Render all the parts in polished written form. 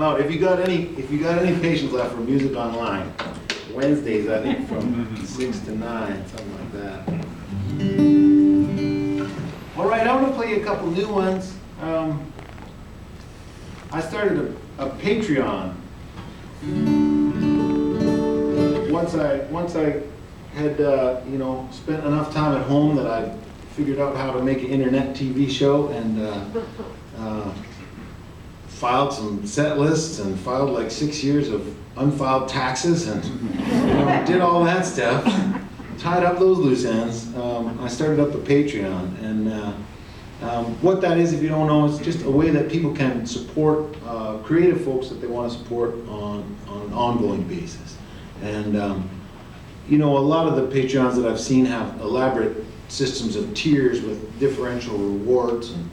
No, if you got any patience left for music online, Wednesdays, I think from 6 to 9, something like that. All right, I'm gonna play you a couple new ones. I started a Patreon. Once I had spent enough time at home that I figured out how to make an internet TV show and filed some set lists and filed like 6 years of unfiled taxes and did all that stuff, tied up those loose ends. I started up a Patreon, and what that is, if you don't know, it's just a way that people can support creative folks that they want to support on an ongoing basis. And a lot of the Patreons that I've seen have elaborate systems of tiers with differential rewards and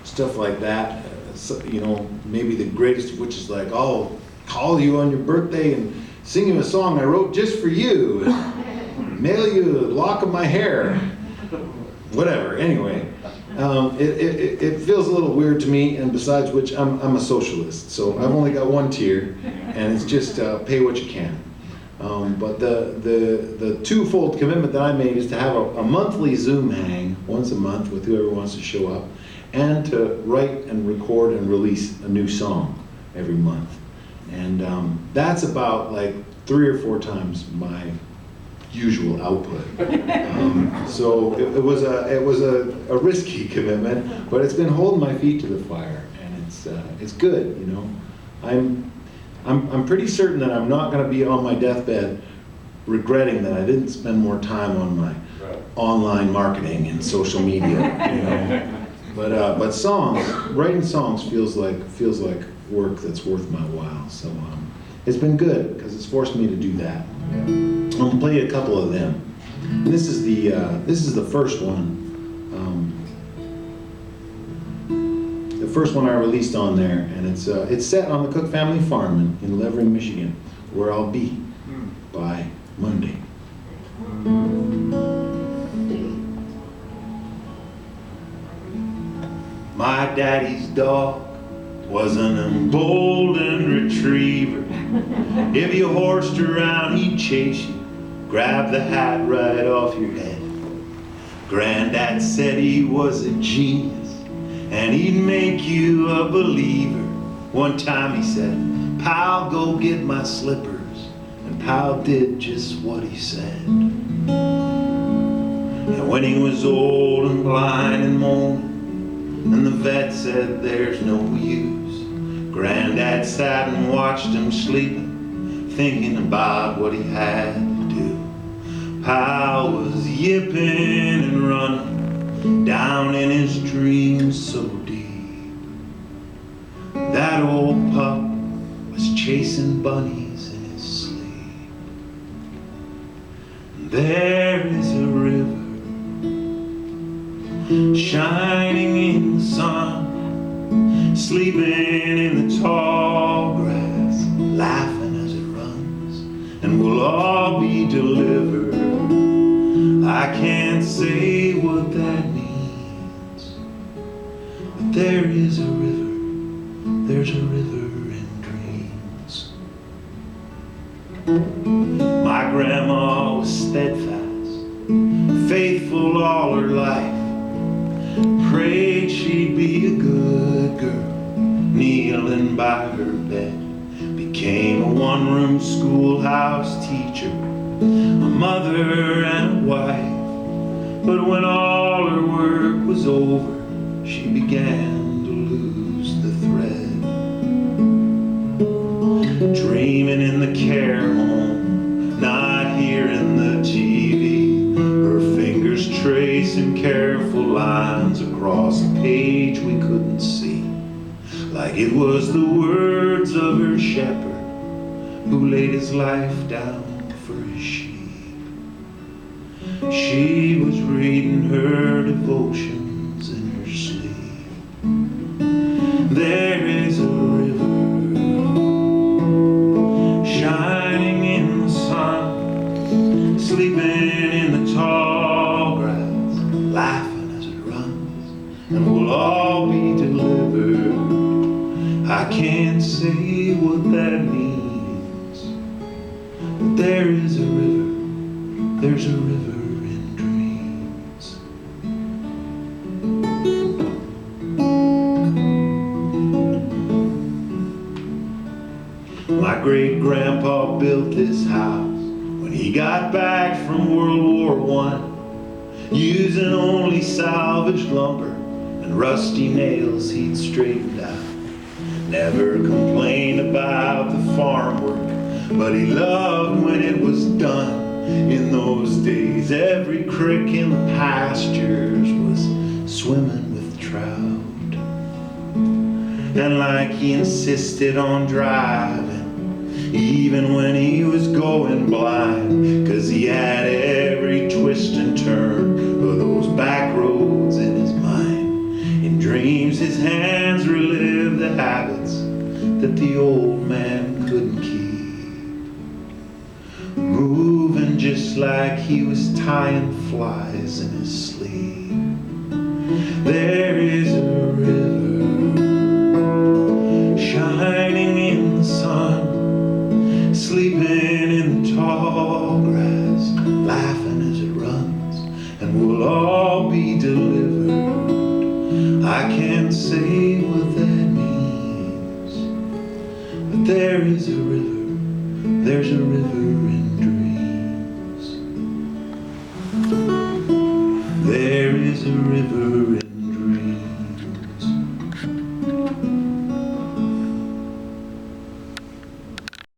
stuff like that. Maybe the greatest of which is like, I'll call you on your birthday and sing you a song I wrote just for you, and mail you a lock of my hair, whatever. Anyway, it feels a little weird to me, and besides which, I'm a socialist, so I've only got one tier, and it's just pay what you can. But the twofold commitment that I made is to have a monthly Zoom hang once a month with whoever wants to show up, and to write and record and release a new song every month. And that's about like 3 or 4 times my usual output. So it was a risky commitment, but it's been holding my feet to the fire, and it's good. I'm pretty certain that I'm not going to be on my deathbed regretting that I didn't spend more time on my online marketing and social media. But writing songs feels like work that's worth my while. So it's been good because it's forced me to do that. I'm gonna play a couple of them. And this is the first one. The first one I released on there, and it's set on the Cook family farm in Levering, Michigan, where I'll be by Monday. My daddy's dog was an emboldened retriever. If you horsed around, he'd chase you, grab the hat right off your head. Granddad said he was a genius, and he'd make you a believer. One time he said, "Pal, go get my slippers," and Pal did just what he said. And when he was old and blind and moaning, and the vet said there's no use, Granddad sat and watched him sleeping, thinking about what he had to do. Pal was yipping and running down in his dreams so deep. That old pup was chasing bunnies in his sleep. There is a river shining in the sun, sleeping in the tall grass, laughing as it runs, and we'll all be delivered. I can't say what that means, but there is a river, there's a river in dreams. My grandma was steadfast, faithful all her life, prayed she'd be a good girl, kneeling by her bed. Became a one-room schoolhouse teacher, a mother and a wife. But when all her work was over, she began to lose the thread. Dreaming in the care home, not hearing the TV, her fingers tracing careful lines across a page we couldn't see, like it was the words of her shepherd who laid his life down for his sheep. She was reading her devotions in her sleep. There is a river shining in the sun, sleeping in the tall grass, laughing as it runs, and we'll all be delivered. I can't say My great-grandpa built this house when he got back from World War I, using only salvaged lumber and rusty nails he'd straightened out. Never complained about the farm work, but he loved when it was done. In those days, every creek in the pastures was swimming with trout. And like he insisted on driving, even when he was going blind, 'cause he had every twist and turn of those back roads in his mind. In dreams his hands relived the habits that the old man couldn't keep, moving just like he was tying flies in his sleep. There is a river shining in the sun, sleeping in the tall grass, laughing as it runs, and we'll all be delivered. I can't say what that means, but there is a river, there's a river in dreams. There is a river